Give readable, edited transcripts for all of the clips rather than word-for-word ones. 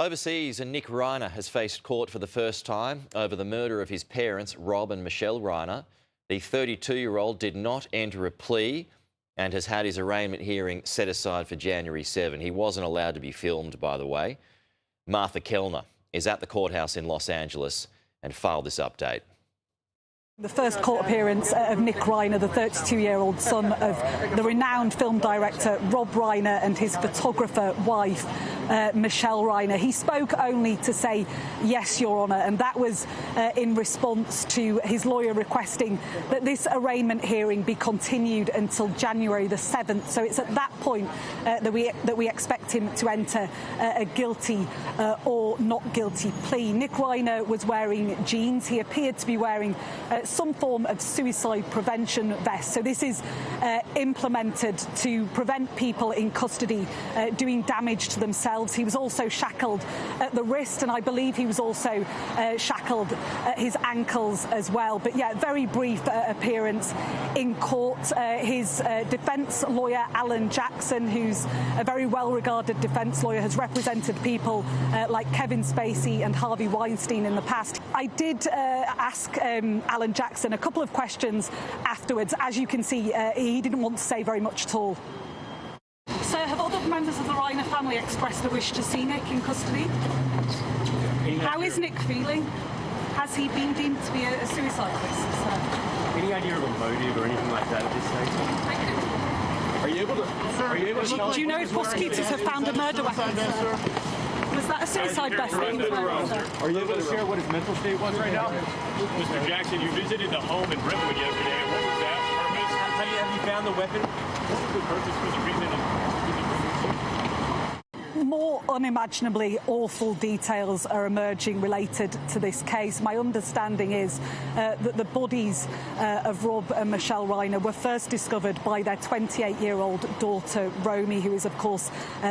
Overseas, Nick Reiner has faced court for the first time over the murder of his parents, Rob and Michele Reiner. The 32-year-old did not enter a plea and has had his arraignment hearing set aside for January 7. He wasn't allowed to be filmed, by the way. Martha Kellner is at the courthouse in Los Angeles and filed this update. The first court appearance of Nick Reiner, the 32-year-old son of the renowned film director Rob Reiner and his photographer wife, Michele Reiner. He spoke only to say, "Yes, Your Honour," and that was in response to his lawyer requesting that this arraignment hearing be continued until January the 7th. So it's at that point that we expect him to enter a guilty or not guilty plea. Nick Reiner was wearing jeans. He appeared to be wearing some form of suicide prevention vest. So this is implemented to prevent people in custody doing damage to themselves. He was also shackled at the wrist, and I believe he was also shackled at his ankles as well. But yeah, very brief appearance in court. His defence lawyer, Alan Jackson, who's a very well-regarded defence lawyer, has represented people like Kevin Spacey and Harvey Weinstein in the past. I did ask Alan Jackson a couple of questions afterwards. As you can see, he didn't want to say very much at all. So have other members of the Reiner family expressed a wish to see Nick in custody? How is Nick feeling? Has he been deemed to be a suicide risk? Any idea of a motive or anything like that at this stage? Are you able to... Do you know if prosecutors have found a murder weapon? Was that a suicide vest? Are you able to share what his mental state was right now? Mr. Jackson, you visited the home in Brentwood yesterday. What was that purpose? Have you found the weapon? What was the purpose for the reason of... More unimaginably awful details are emerging related to this case. My understanding is that the bodies of Rob and Michele Reiner were first discovered by their 28-year-old daughter, Romy, who is, of course,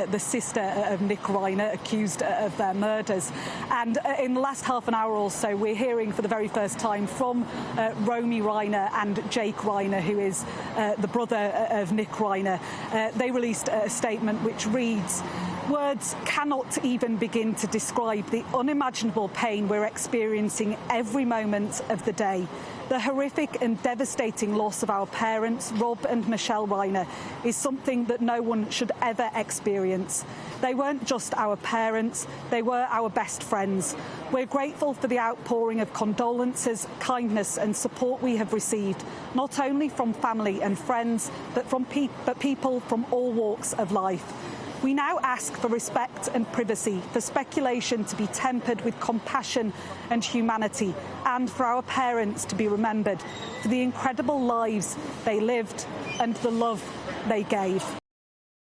the sister of Nick Reiner, accused of their murders. And in the last half an hour or so, we're hearing for the very first time from Romy Reiner and Jake Reiner, who is the brother of Nick Reiner. They released a statement which reads, "Words cannot even begin to describe the unimaginable pain we're experiencing every moment of the day. The horrific and devastating loss of our parents, Rob and Michele Reiner, is something that no one should ever experience. They weren't just our parents, they were our best friends. We're grateful for the outpouring of condolences, kindness and support we have received, not only from family and friends, but from people from all walks of life. We now ask for respect and privacy, for speculation to be tempered with compassion and humanity, and for our parents to be remembered for the incredible lives they lived and the love they gave."